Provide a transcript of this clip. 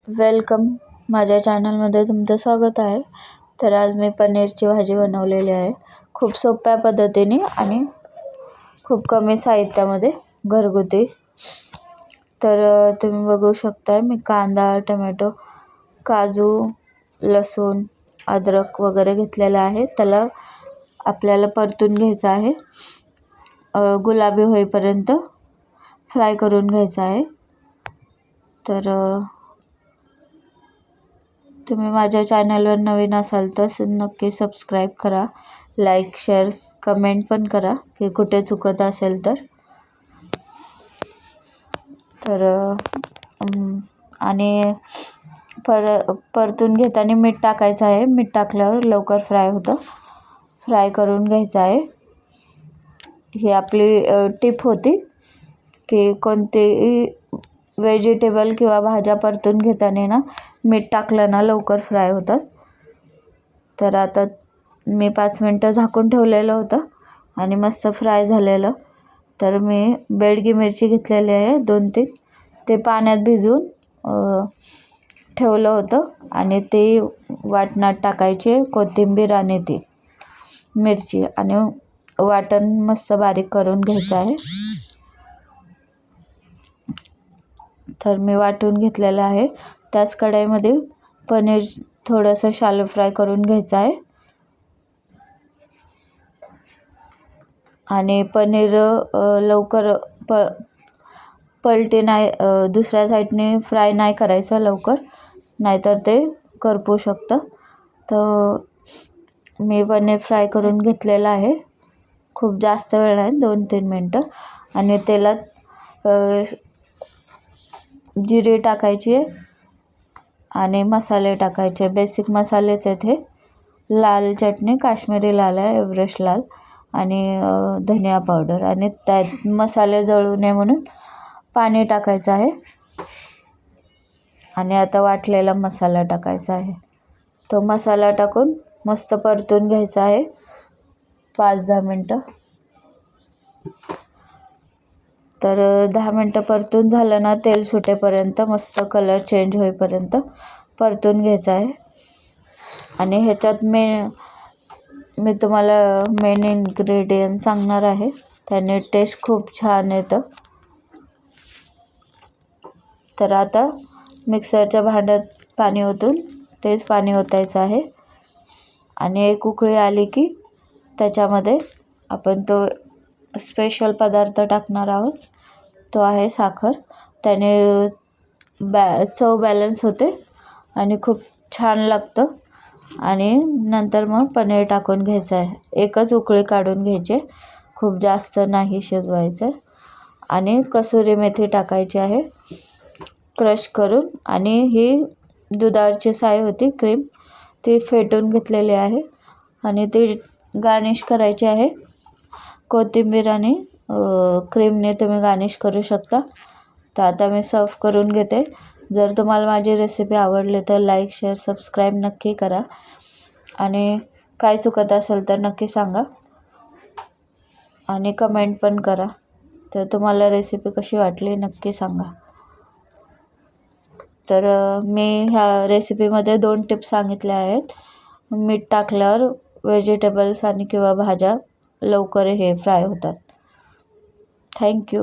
Welcome, माझ्या चॅनलमध्ये तुमचं स्वागत आहे. तर आज मी पनीरची भाजी बनवलेली आहे, खूप सोप्या पद्धतीने आणि खूप कमी साहित्यामध्ये घरगुती. तर तुम्ही बघू शकता, मी कांदा, टोमॅटो, काजू, लसूण, अद्रक वगैरे घेतलेलं आहे. त्याला आपल्याला परतून घ्यायचं आहे, गुलाबी होईपर्यंत फ्राय करून घ्यायचं आहे. तर तुम्ही माझ्या चॅनलवर नवीन असाल तर नक्की सबस्क्राईब करा, लाईक, शेअर, कमेंट पण करा की कुठे चुकत असेल तर. आणि परतून घेताना मीठ टाकायचं आहे. मीठ टाकल्यावर लवकर फ्राय होतं. फ्राय करून घ्यायचं आहे. ही आपली टिप होती की कोणतेही व्हेजिटेबल किंवा भाज्या परतून घेताना ना मीठ टाकलं ना लवकर फ्राय होतात. तर आता मी 5 मिनटं झाकून ठेवलेलं होतं आणि मस्त फ्राय झालेलं. तर मी बेडगी मिरची घेतलेली आहे 2-3, ते पाण्यात भिजवून ठेवलं होतं आणि ते वाटणात टाकायचे, कोथिंबीर आणि ती मिरची, आणि वाटण मस्त बारीक करून घ्यायचं आहे. तर मी वाटून घेतलेलं आहे. त्याच कढईमध्ये पनीर थोडंसं शॅलो फ्राय करून घ्यायचं आहे. आणि पनीर लवकर पलटी नाही, दुसऱ्या साईडने फ्राय नाही करायचं लवकर, नाहीतर ते करपू शकतं. तर मी पनीर फ्राय करून घेतलेलं आहे, खूप जास्त वेळ नाही, 2-3 मिनटं. आणि तेलात जिरे टाकायची आणि मसाले टाकायचे. बेसिक मसालेच आहेत हे. लाल चटणी, काश्मीरी लाल आहे, एव्हरेस्ट लाल, आणि धनिया पावडर. आणि त्यात मसाले जळू नये म्हणून पाणी टाकायचं आहे. आणि आता वाटलेला मसाला टाकायचा आहे. तो मसाला टाकून मस्त परतून घ्यायचा आहे 5-10 मिनटं. तर 10 मिनटं परतून झालं ना, तेल सुटेपर्यंत, मस्त कलर चेंज होईपर्यंत परतून घ्यायचं आहे. आणि ह्याच्यात मी तुम्हाला मेन इन्ग्रेडियंट सांगणार आहे, त्याने टेस्ट खूप छान येतं. तर आता मिक्सरच्या भांड्यात पाणी ओतून तेच पाणी ओतायचं आहे. आणि एक उकळी आली की त्याच्यामध्ये आपण तो स्पेशल पदार्थ टाकणार आहोत, तो आहे साखर. त्याने चव बॅलन्स होते आणि खूप छान लागतं. आणि नंतर मग पनीर टाकून घ्यायचं आहे. एकच उकळी काढून घ्यायचे, खूप जास्त नाही शिजवायचं. आणि कसुरी मेथी टाकायची आहे क्रश करून. आणि ही दुधावरची साय होती, क्रीम, ती फेटून घेतलेली आहे आणि ती गार्निश करायची आहे. कोथिंबीर आणि क्रीमने तुम्ही गार्निश करू शकता. तर आता मी सर्व करून घेते. जर तुम्हाला माझी रेसिपी आवडली तर लाईक, शेअर, सबस्क्राईब नक्की करा. आणि काय चुकत असेल तर नक्की सांगा आणि कमेंट पण करा. तर तुम्हाला रेसिपी कशी वाटली नक्की सांगा. तर मी ह्या रेसिपीमध्ये 2 टिप्स सांगितल्या आहेत. मीठ टाकल्यावर व्हेजिटेबल्स आणि किंवा भाज्या लवकर हे फ्राय होतात. थँक्यू.